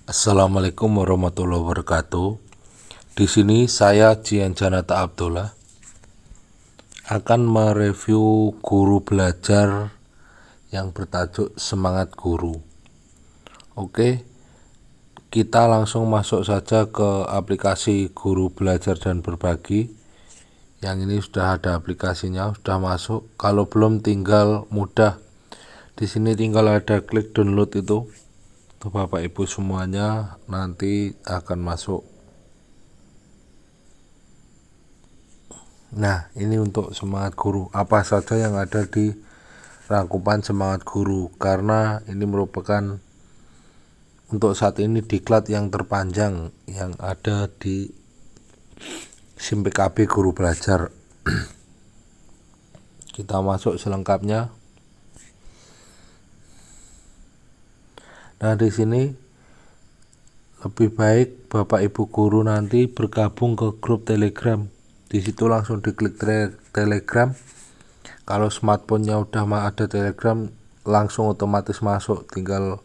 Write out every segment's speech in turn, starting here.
Assalamualaikum warahmatullahi wabarakatuh. Di sini saya Jian Janata Abdullah akan mereview guru belajar yang bertajuk Semangat Guru. Oke, kita langsung masuk saja ke aplikasi Guru Belajar dan Berbagi. Yang ini sudah ada aplikasinya, sudah masuk. Kalau belum tinggal mudah. Di sini tinggal ada klik download itu. Tuh Bapak Ibu semuanya nanti akan masuk. Nah, ini untuk Semangat Guru. Apa saja yang ada di rangkuman Semangat Guru, karena ini merupakan untuk saat ini diklat yang terpanjang yang ada di SIM PKB Guru Belajar. Kita masuk selengkapnya. Nah, di sini lebih baik Bapak Ibu guru nanti bergabung ke grup Telegram. Di situ langsung diklik Telegram. Kalau smartphone-nya udah ada Telegram, langsung otomatis masuk. Tinggal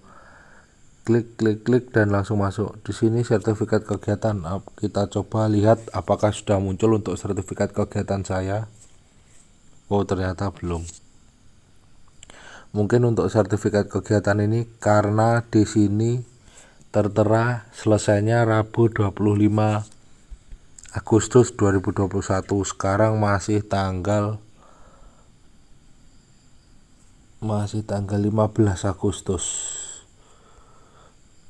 klik dan langsung masuk. Di sini sertifikat kegiatan. Kita coba lihat apakah sudah muncul untuk sertifikat kegiatan saya. Oh, ternyata belum. Mungkin untuk sertifikat kegiatan ini karena di sini tertera selesainya Rabu 25 Agustus 2021. Sekarang masih tanggal 15 Agustus.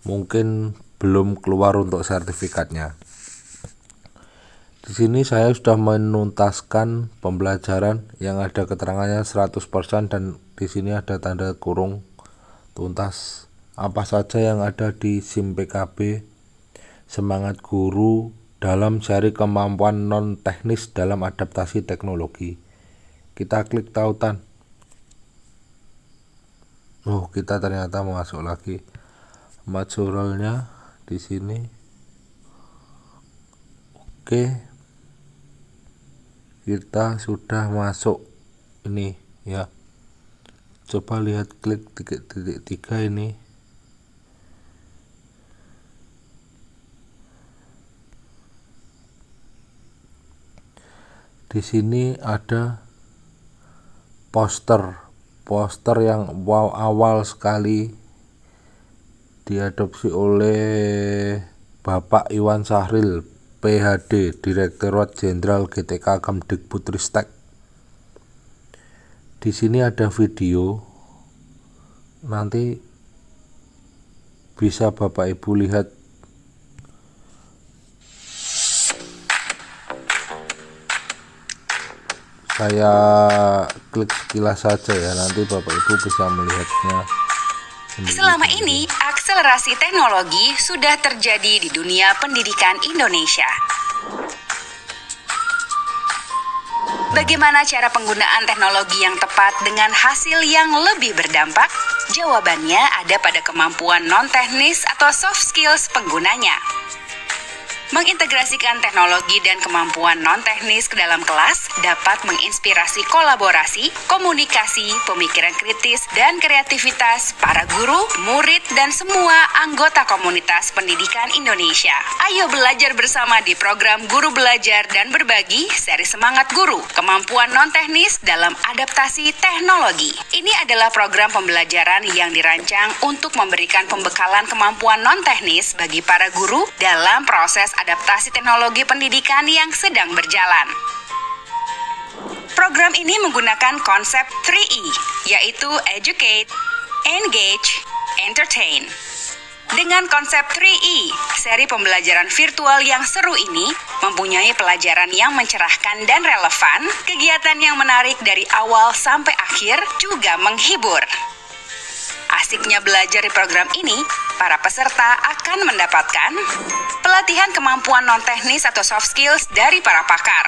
Mungkin belum keluar untuk sertifikatnya. Di sini saya sudah menuntaskan pembelajaran yang ada keterangannya 100% dan di sini ada tanda kurung tuntas. Apa saja yang ada di SIM PKB Semangat Guru dalam seri kemampuan non teknis dalam adaptasi teknologi. Kita klik tautan. Oh, kita ternyata masuk lagi. Majoralnya di sini. Oke. Kita sudah masuk ini ya. Coba lihat klik titik 3 ini. Di sini ada poster yang awal sekali diadopsi oleh Bapak Iwan Sahril, PhD, Direktorat Jenderal GTK Kemdikbudristek. Di sini ada video. Nanti bisa Bapak Ibu lihat. Saya klik sekilas saja ya, nanti Bapak Ibu bisa melihatnya sendiri. Selama ini, akselerasi teknologi sudah terjadi di dunia pendidikan Indonesia. Bagaimana cara penggunaan teknologi yang tepat dengan hasil yang lebih berdampak? Jawabannya ada pada kemampuan non-teknis atau soft skills penggunanya. Mengintegrasikan teknologi dan kemampuan non-teknis ke dalam kelas dapat menginspirasi kolaborasi, komunikasi, pemikiran kritis, dan kreativitas para guru, murid, dan semua anggota komunitas pendidikan Indonesia. Ayo belajar bersama di program Guru Belajar dan Berbagi, seri Semangat Guru, kemampuan non-teknis dalam adaptasi teknologi. Ini adalah program pembelajaran yang dirancang untuk memberikan pembekalan kemampuan non-teknis bagi para guru dalam proses adaptasi teknologi pendidikan yang sedang berjalan. Program ini menggunakan konsep 3E, yaitu Educate, Engage, Entertain. Dengan konsep 3E, seri pembelajaran virtual yang seru ini mempunyai pelajaran yang mencerahkan dan relevan, kegiatan yang menarik dari awal sampai akhir, juga menghibur. Asiknya belajar di program ini, para peserta akan mendapatkan pelatihan kemampuan non-teknis atau soft skills dari para pakar,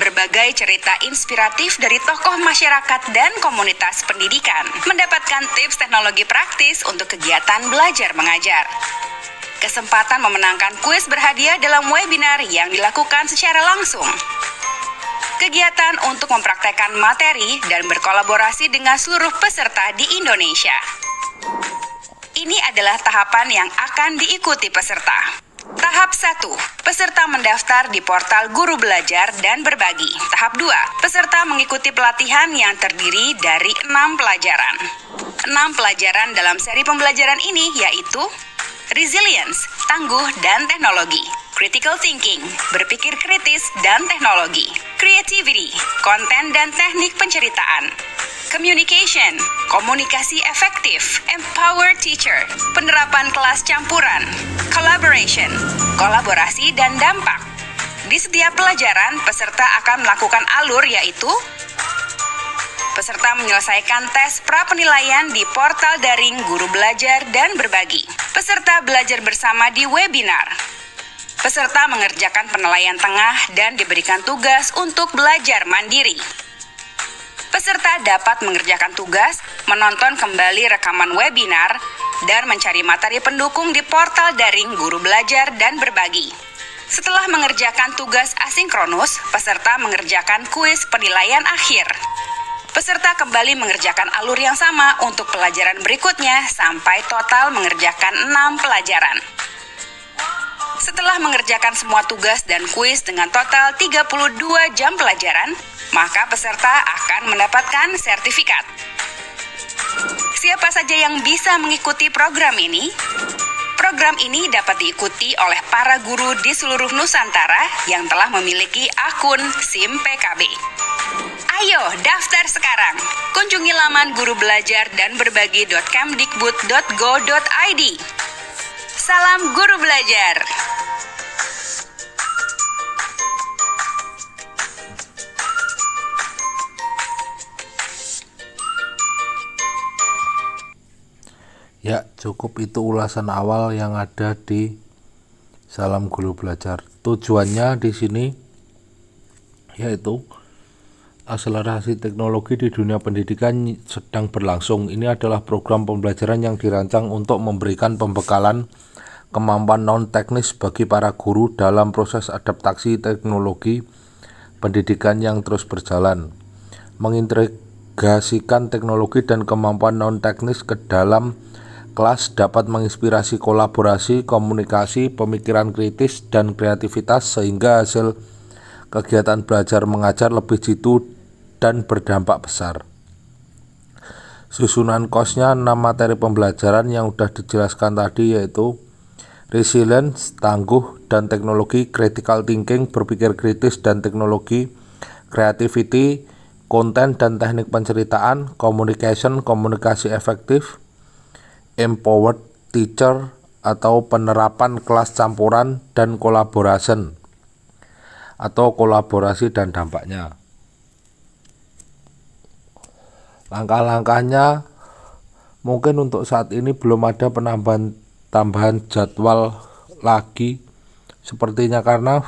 berbagai cerita inspiratif dari tokoh masyarakat dan komunitas pendidikan, mendapatkan tips teknologi praktis untuk kegiatan belajar mengajar, kesempatan memenangkan kuis berhadiah dalam webinar yang dilakukan secara langsung, kegiatan untuk mempraktekkan materi dan berkolaborasi dengan seluruh peserta di Indonesia. Ini adalah tahapan yang akan diikuti peserta. Tahap 1. Peserta mendaftar di portal Guru Belajar dan Berbagi. Tahap 2. Peserta mengikuti pelatihan yang terdiri dari 6 pelajaran. 6 pelajaran dalam seri pembelajaran ini yaitu Resilience, tangguh dan teknologi. Critical thinking, berpikir kritis dan teknologi. Creativity, konten dan teknik penceritaan. Communication, komunikasi efektif. Empower teacher, penerapan kelas campuran. Collaboration, kolaborasi dan dampak. Di setiap pelajaran, peserta akan melakukan alur yaitu peserta menyelesaikan tes pra-penilaian di portal daring Guru Belajar dan Berbagi. Peserta belajar bersama di webinar. Peserta mengerjakan penilaian tengah dan diberikan tugas untuk belajar mandiri. Peserta dapat mengerjakan tugas, menonton kembali rekaman webinar, dan mencari materi pendukung di portal daring Guru Belajar dan Berbagi. Setelah mengerjakan tugas asinkronus, peserta mengerjakan kuis penilaian akhir. Peserta kembali mengerjakan alur yang sama untuk pelajaran berikutnya sampai total mengerjakan 6 pelajaran. Setelah mengerjakan semua tugas dan kuis dengan total 32 jam pelajaran, maka peserta akan mendapatkan sertifikat. Siapa saja yang bisa mengikuti program ini? Program ini dapat diikuti oleh para guru di seluruh Nusantara yang telah memiliki akun SIM PKB. Ayo daftar sekarang. Kunjungi laman guru belajar dan berbagi.kemdikbud.go.id. Salam Guru Belajar. Ya, cukup itu ulasan awal yang ada di Salam Guru Belajar. Tujuannya di sini yaitu akselerasi teknologi di dunia pendidikan sedang berlangsung. Ini adalah program pembelajaran yang dirancang untuk memberikan pembekalan kemampuan non-teknis bagi para guru dalam proses adaptasi teknologi pendidikan yang terus berjalan. Mengintegrasikan teknologi dan kemampuan non-teknis ke dalam kelas dapat menginspirasi kolaborasi, komunikasi, pemikiran kritis, dan kreativitas sehingga hasil kegiatan belajar mengajar lebih jitu dan berdampak besar. Susunan kosnya 6 materi pembelajaran yang sudah dijelaskan tadi yaitu Resilience, tangguh dan teknologi. Critical thinking, berpikir kritis dan teknologi. Creativity, konten dan teknik penceritaan. Communication, komunikasi efektif. Empowered teacher atau penerapan kelas campuran, dan collaboration atau kolaborasi dan dampaknya. Langkah-langkahnya mungkin untuk saat ini belum ada tambahan jadwal lagi sepertinya karena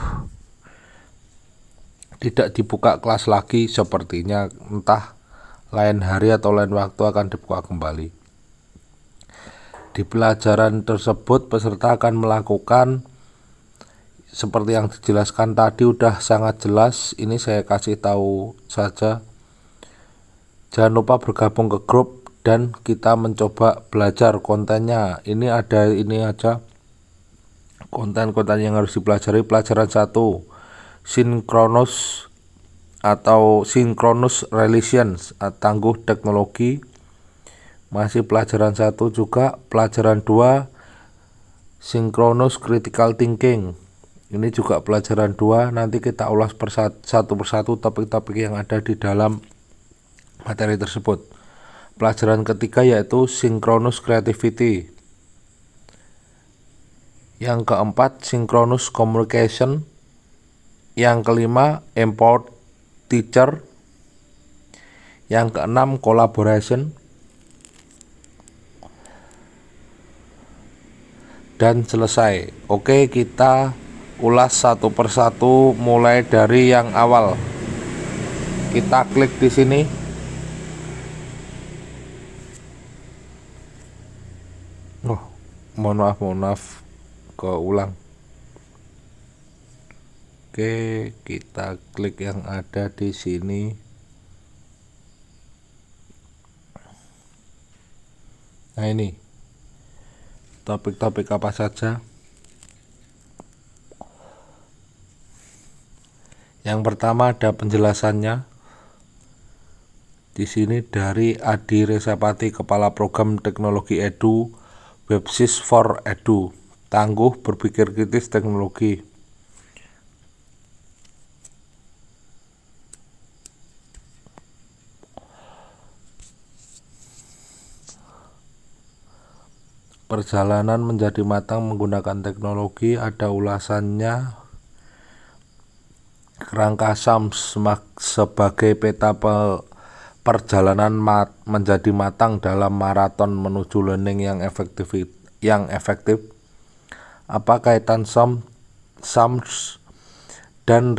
tidak dibuka kelas lagi sepertinya, entah lain hari atau lain waktu akan dibuka kembali. Di pelajaran tersebut peserta akan melakukan seperti yang dijelaskan tadi, udah sangat jelas. Ini saya kasih tahu saja. Jangan lupa bergabung ke grup dan kita mencoba belajar kontennya. Ini ada ini aja konten-konten yang harus dipelajari. Pelajaran 1, Synchronous atau Synchronous Relations, tangguh teknologi. Masih pelajaran 1 juga. Pelajaran 2, Synchronous Critical Thinking. Ini juga pelajaran 2. Nanti kita ulas satu persatu topik-topik yang ada di dalam materi tersebut. Pelajaran ketiga yaitu Synchronous Creativity. Yang keempat, Synchronous Communication. Yang kelima, Empowered Teacher. Yang keenam, Collaboration. Dan selesai. Oke, kita ulas satu persatu mulai dari yang awal. Kita klik di sini. Mohon maaf, keulang. Oke, kita klik yang ada di sini. Nah ini. topik-topik apa saja. Yang pertama ada penjelasannya. Di sini dari Adi Resapati, Kepala Program Teknologi Edu, Websis for Edu. Tangguh berpikir kritis teknologi. Perjalanan menjadi matang menggunakan teknologi, ada ulasannya. Kerangka SAMS sebagai peta perjalanan menjadi matang dalam maraton menuju learning yang efektif. Apa kaitan SAMS dan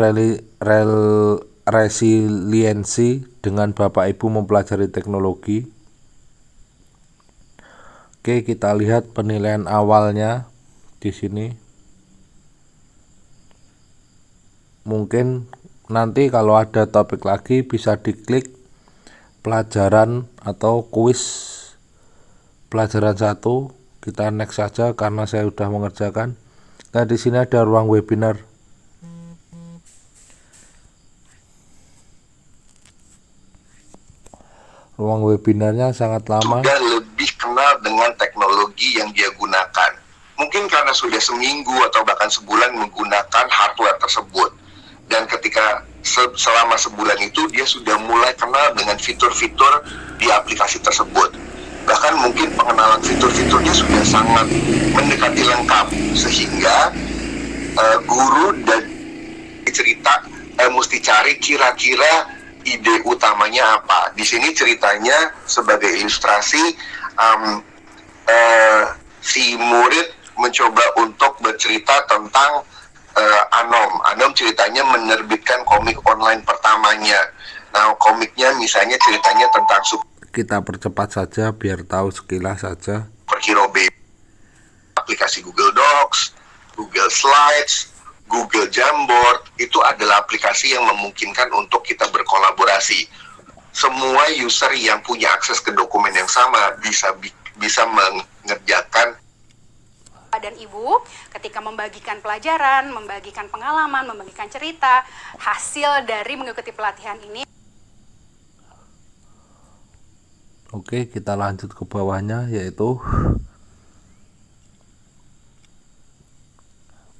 resiliensi dengan Bapak Ibu mempelajari teknologi? Oke, kita lihat penilaian awalnya di sini. Mungkin nanti kalau ada topik lagi bisa diklik pelajaran atau kuis pelajaran 1, kita next saja karena saya sudah mengerjakan. Nah, di sini ada ruang webinar. Ruang webinarnya sangat lama. Sudah lebih kenal dengan teknologi yang dia gunakan. Mungkin karena sudah seminggu atau bahkan sebulan menggunakan hardware tersebut. Dan ketika selama sebulan itu dia sudah mulai kenal dengan fitur-fitur di aplikasi tersebut. Bahkan mungkin pengenalan fitur-fiturnya sudah sangat mendekati lengkap, sehingga guru dan cerita mesti cari kira-kira ide utamanya apa. Di sini ceritanya sebagai ilustrasi, si murid mencoba untuk bercerita tentang Anom ceritanya menerbitkan komik online pertamanya. Nah, komiknya misalnya ceritanya tentang Kita percepat saja biar tahu sekilas saja. superhero baby. Aplikasi Google Docs, Google Slides, Google Jamboard, itu adalah aplikasi yang memungkinkan untuk kita berkolaborasi. Semua user yang punya akses ke dokumen yang sama bisa mengerjakan. Dan Ibu ketika membagikan pelajaran, membagikan pengalaman, membagikan cerita, hasil dari mengikuti pelatihan ini. Oke, kita lanjut ke bawahnya, yaitu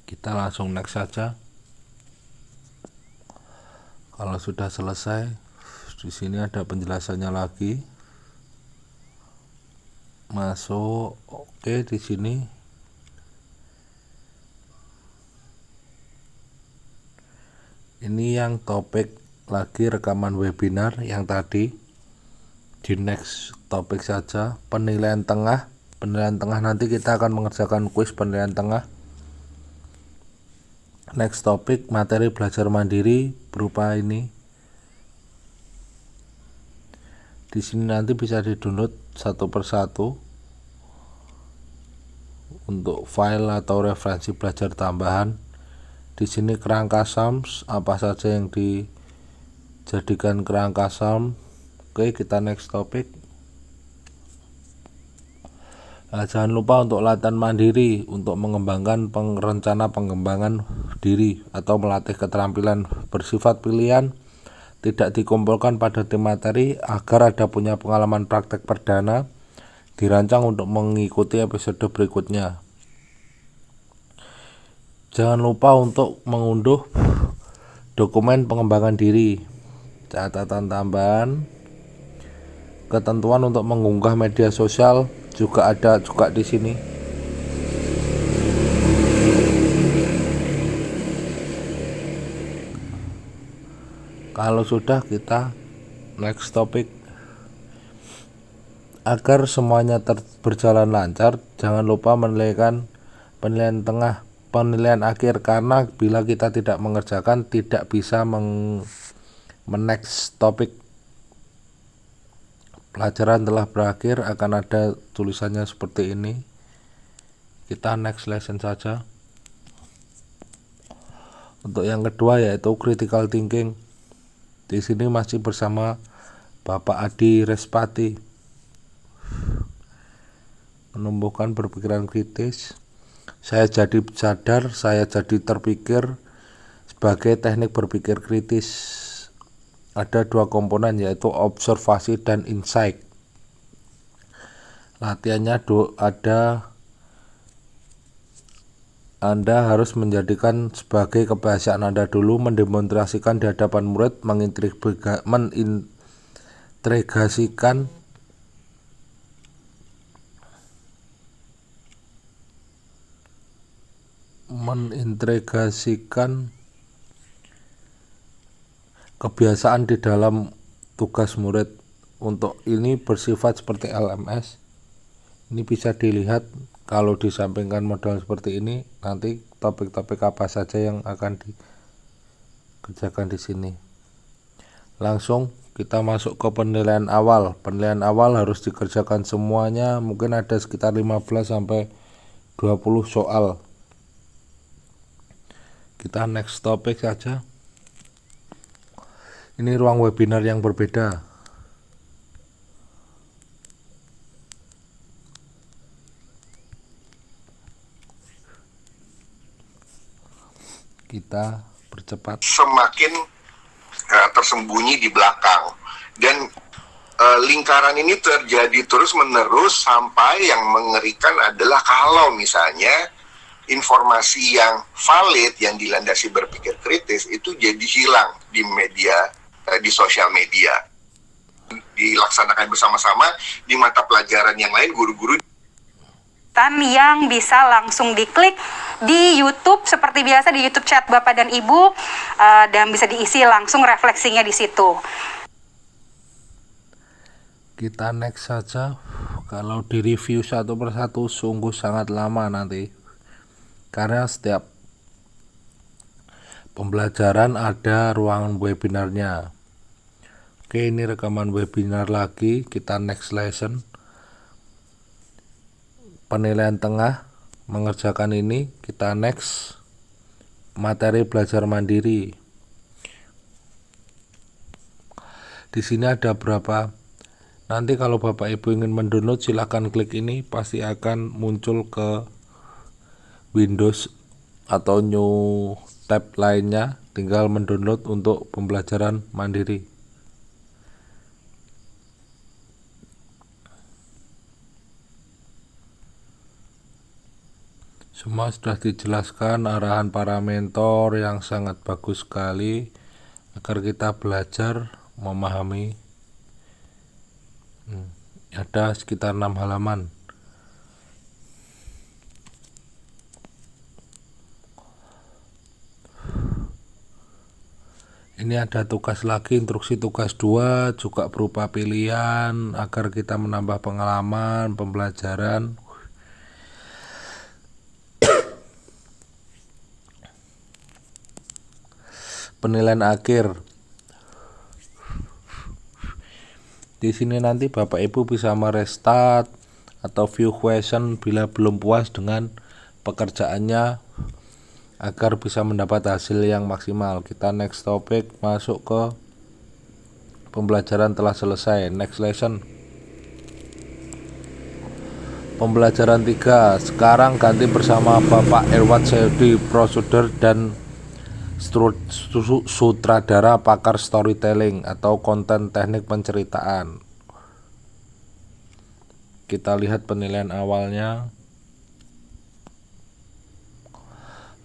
kita langsung next saja. Kalau sudah selesai, di sini ada penjelasannya lagi. Masuk, oke, di sini. Ini yang topik lagi rekaman webinar yang tadi. Di next topik saja, penilaian tengah. Penilaian tengah nanti kita akan mengerjakan kuis penilaian tengah. Next topik, materi belajar mandiri berupa ini. Di sini nanti bisa di-download satu persatu untuk file atau referensi belajar tambahan. Di sini kerangka SAMS, apa saja yang dijadikan kerangka SAMS. Oke, kita next topik. Nah, jangan lupa untuk latihan mandiri untuk mengembangkan rencana pengembangan diri atau melatih keterampilan bersifat pilihan, tidak dikumpulkan pada tim materi agar ada punya pengalaman praktek perdana, dirancang untuk mengikuti episode berikutnya. Jangan lupa untuk mengunduh dokumen pengembangan diri. Catatan tambahan, ketentuan untuk mengunggah media sosial juga ada di sini. Kalau sudah, kita next topik. Agar semuanya berjalan lancar, jangan lupa menilaikan penilaian tengah, penilaian akhir, karena bila kita tidak mengerjakan tidak bisa next topik. Pelajaran telah berakhir, akan ada tulisannya seperti ini. Kita next lesson saja. Untuk yang kedua yaitu critical thinking. Di sini masih bersama Bapak Adi Respati. menumbuhkan berpikiran kritis. Saya jadi sadar, saya jadi terpikir sebagai teknik berpikir kritis. Ada dua komponen, yaitu observasi dan insight. Latihannya ada Anda harus menjadikan sebagai kebiasaan Anda dulu, mendemonstrasikan di hadapan murid, menintegrasikan kebiasaan di dalam tugas murid. Untuk ini bersifat seperti LMS. Ini bisa dilihat kalau disampingkan modal seperti ini, nanti topik-topik apa saja yang akan dikerjakan di sini. Langsung kita masuk ke penilaian awal. Penilaian awal harus dikerjakan semuanya, mungkin ada sekitar 15 sampai 20 soal. Kita next topik saja. Ini ruang webinar yang berbeda. Kita percepat. Semakin tersembunyi di belakang, dan lingkaran ini terjadi terus menerus sampai yang mengerikan adalah kalau misalnya informasi yang valid yang dilandasi berpikir kritis itu jadi hilang di media, di sosial media, dilaksanakan bersama-sama di mata pelajaran yang lain. Guru-guru yang bisa langsung diklik di YouTube seperti biasa, di YouTube chat Bapak dan Ibu, dan bisa diisi langsung refleksinya di situ. Kita next saja. Kalau di review satu persatu sungguh sangat lama nanti, karena setiap pembelajaran ada ruangan webinarnya. Oke, ini rekaman webinar lagi. Kita next lesson. Penilaian tengah mengerjakan ini. Kita next materi belajar mandiri. Di sini ada berapa. Nanti kalau Bapak Ibu ingin mendownload, silahkan klik ini, pasti akan muncul ke Windows atau new tab lainnya. Tinggal mendownload untuk pembelajaran mandiri. Semua sudah dijelaskan arahan para mentor yang sangat bagus sekali agar kita belajar memahami. Ada sekitar 6 halaman. Ini ada tugas lagi, instruksi tugas 2 juga berupa pilihan agar kita menambah pengalaman pembelajaran. Penilaian akhir. Di sini nanti Bapak Ibu bisa merestart atau view question bila belum puas dengan pekerjaannya agar bisa mendapat hasil yang maksimal. Kita next topic, masuk ke pembelajaran telah selesai. Next lesson. Pembelajaran 3. Sekarang ganti bersama Bapak Irwan Seydi, prosedur dan sutradara pakar storytelling atau konten teknik penceritaan. Kita lihat penilaian awalnya.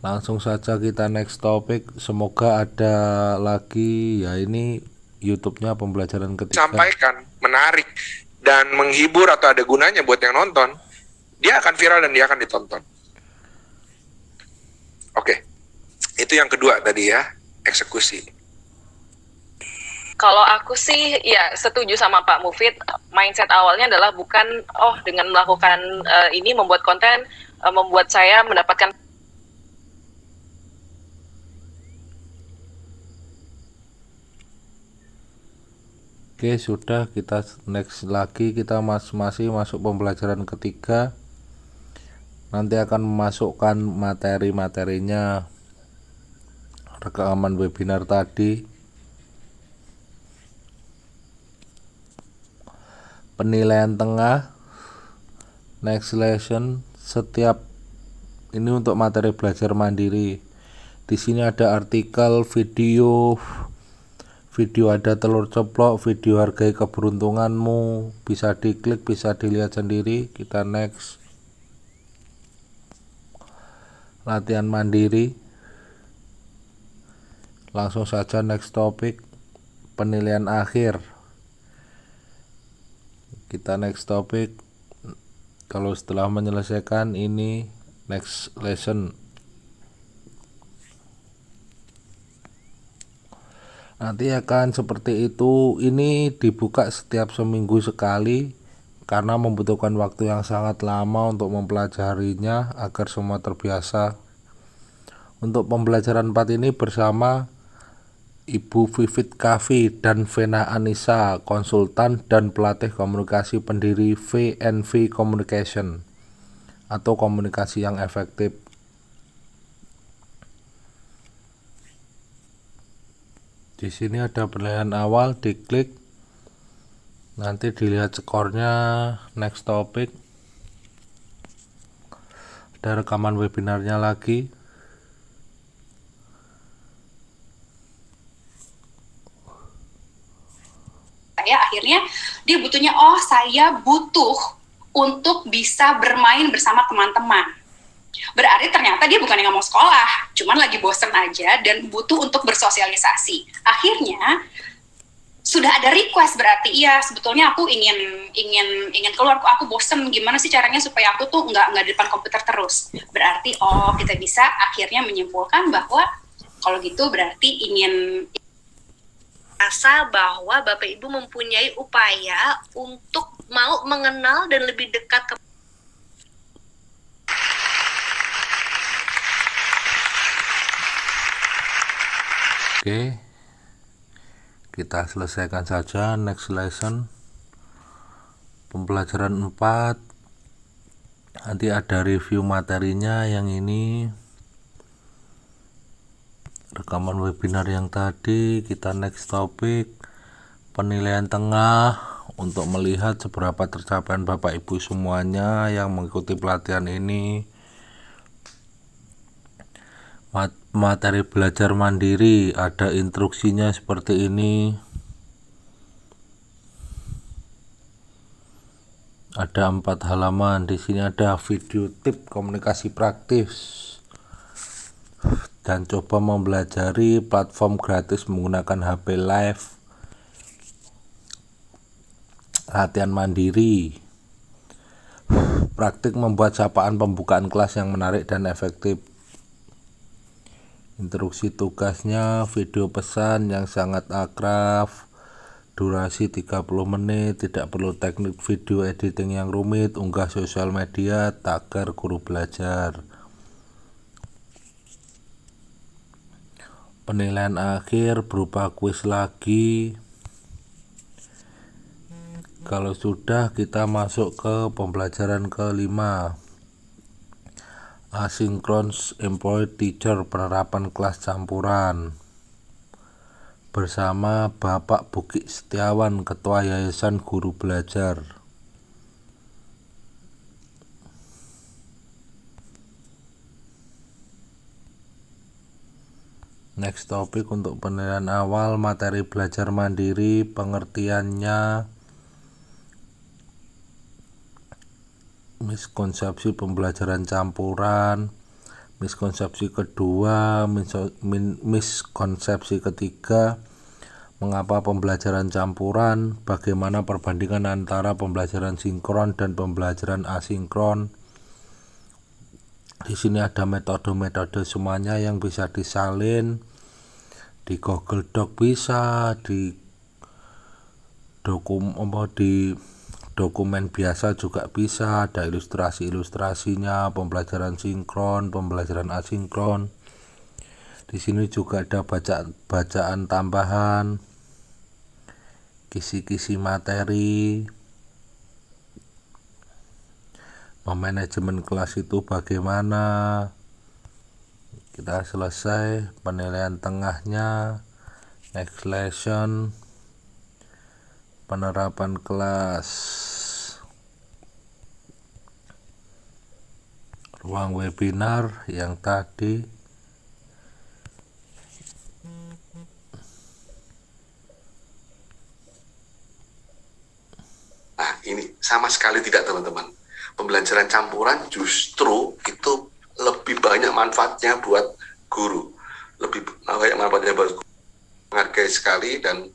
Langsung saja kita next topic. Semoga ada lagi, ya ini YouTube-nya pembelajaran ketiga. Sampaikan, menarik dan menghibur atau ada gunanya buat yang nonton, dia akan viral dan dia akan ditonton. Oke. Itu yang kedua tadi ya, eksekusi. Kalau aku sih ya setuju sama Pak Mufid. Mindset awalnya adalah bukan dengan melakukan ini membuat konten membuat saya mendapatkan. Oke, sudah, kita next lagi. Kita masih masuk pembelajaran ketiga. Nanti akan memasukkan materi-materinya, rekaman webinar tadi. Penilaian tengah next lesson. Setiap ini untuk materi belajar mandiri. Di sini ada artikel, video ada telur ceplok, video hargai keberuntunganmu, bisa diklik, bisa dilihat sendiri. Kita next. Latihan mandiri. Langsung saja next topik, penilaian akhir. Kita next topik. Kalau setelah menyelesaikan ini next lesson. Nanti akan seperti itu. Ini dibuka setiap seminggu sekali karena membutuhkan waktu yang sangat lama untuk mempelajarinya agar semua terbiasa. Untuk pembelajaran 4 ini bersama Ibu Vivit Kavi dan Vena Anissa, konsultan dan pelatih komunikasi pendiri VNV Communication atau komunikasi yang efektif. Di sini ada penilaian awal, diklik, nanti dilihat skornya. Next topic, ada rekaman webinarnya lagi. Akhirnya dia butuhnya, saya butuh untuk bisa bermain bersama teman-teman. Berarti ternyata dia bukan yang nggak mau sekolah, cuman lagi bosen aja dan butuh untuk bersosialisasi. Akhirnya sudah ada request, berarti iya sebetulnya aku ingin keluar, aku bosen, gimana sih caranya supaya aku tuh nggak di depan komputer terus. Berarti kita bisa akhirnya menyimpulkan bahwa kalau gitu berarti ingin rasa bahwa Bapak Ibu mempunyai upaya untuk mau mengenal dan lebih dekat ke Oke, kita selesaikan saja. Next lesson, pembelajaran 4. Nanti ada review materinya. Yang ini rekaman webinar yang tadi. Kita next topik, penilaian tengah untuk melihat seberapa tercapaian Bapak Ibu semuanya yang mengikuti pelatihan ini. Materi belajar mandiri, ada instruksinya seperti ini. Ada 4 halaman. Di sini ada video tip komunikasi praktis dan coba mempelajari platform gratis menggunakan HP Live. Latihan mandiri, praktik membuat sapaan pembukaan kelas yang menarik dan efektif. Instruksi tugasnya, video pesan yang sangat akrab, durasi 30 menit, tidak perlu teknik video editing yang rumit, unggah sosial media, tagar guru belajar. Penilaian akhir berupa kuis lagi. Kalau sudah, kita masuk ke pembelajaran kelima, Asynchronous Employee Teacher, penerapan kelas campuran, bersama Bapak Buki Setiawan, Ketua Yayasan Guru Belajar. Next topik untuk penilaian awal, materi belajar mandiri, pengertiannya, miskonsepsi pembelajaran campuran, miskonsepsi kedua, miskonsepsi ketiga, mengapa pembelajaran campuran, bagaimana perbandingan antara pembelajaran sinkron dan pembelajaran asinkron. Di sini ada metode-metode semuanya yang bisa disalin di Google Doc, bisa di dokumen biasa juga bisa, ada ilustrasi-ilustrasinya, pembelajaran sinkron, pembelajaran asinkron. Di sini juga ada bacaan tambahan, kisi-kisi materi, memanajemen kelas itu bagaimana. Kita selesai penilaian tengahnya. Next lesson, penerapan kelas. ruang webinar yang tadi. Nah, ini sama sekali tidak, teman-teman. Pembelajaran campuran justru itu lebih banyak manfaatnya buat guru. Lebih banyak manfaatnya buat guru. Menghargai sekali, dan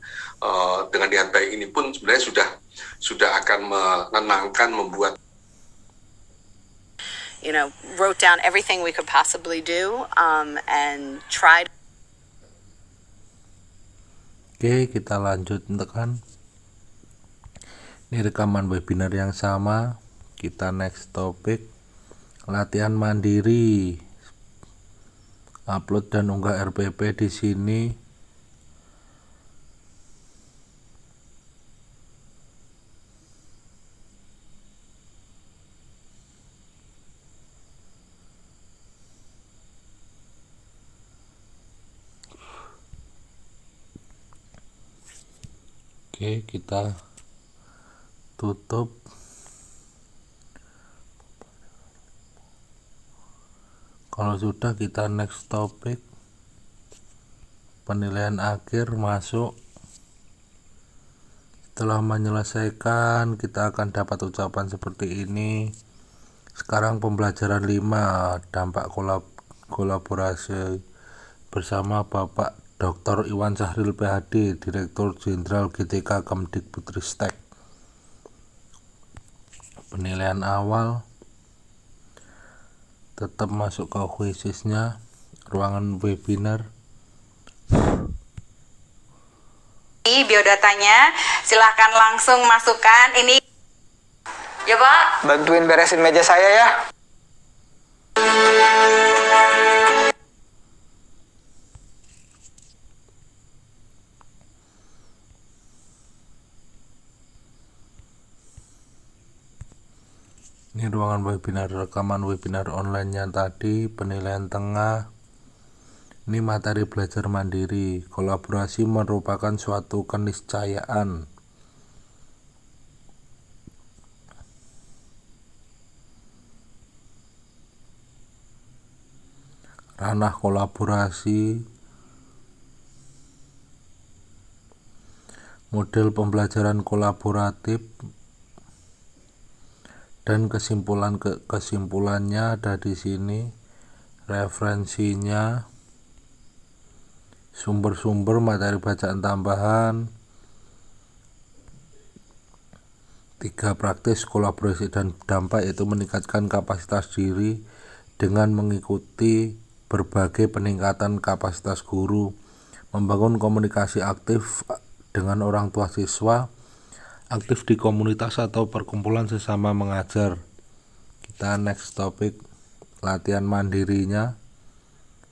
dengan niat baik ini pun sebenarnya sudah akan menenangkan, membuat wrote down everything we could possibly do and tried. Oke, kita lanjut tekan. Ini rekaman webinar yang sama. Kita next topik, latihan mandiri. Upload dan unggah RPP di sini. Oke, kita tutup. Kalau sudah, kita next topik, penilaian akhir masuk. Setelah menyelesaikan, kita akan dapat ucapan seperti ini. Sekarang pembelajaran 5, dampak kolaborasi bersama Bapak Dr. Iwan Syahril PhD, Direktur Jenderal GTK Kemdikbudristek. Penilaian awal, tetap masuk ke kuisisnya, ruangan webinar. Ini biodatanya, silahkan langsung masukkan. Ini ya Pak. Bantuin beresin meja saya ya. Ini ruangan webinar, rekaman webinar online-nya tadi, penilaian tengah. Ini materi belajar mandiri. Kolaborasi merupakan suatu keniscayaan. Ranah kolaborasi, model pembelajaran kolaboratif, dan kesimpulannya ada di sini. Referensinya, sumber-sumber materi bacaan tambahan, 3 praktis kolaborasi dan dampak, yaitu meningkatkan kapasitas diri dengan mengikuti berbagai peningkatan kapasitas guru, membangun komunikasi aktif dengan orang tua siswa, aktif di komunitas atau perkumpulan sesama mengajar. Kita next topik, latihan mandirinya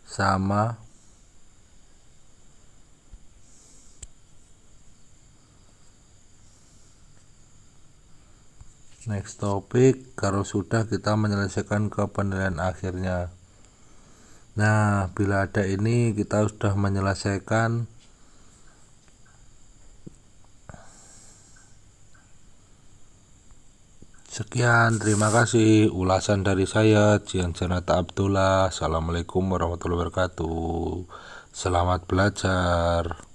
sama. Next topik, kalau sudah kita menyelesaikan ke penilaian akhirnya. Nah, bila ada ini kita sudah menyelesaikan. Sekian, terima kasih ulasan dari saya, Ciancanata Abdullah. Assalamualaikum warahmatullahi wabarakatuh. Selamat belajar.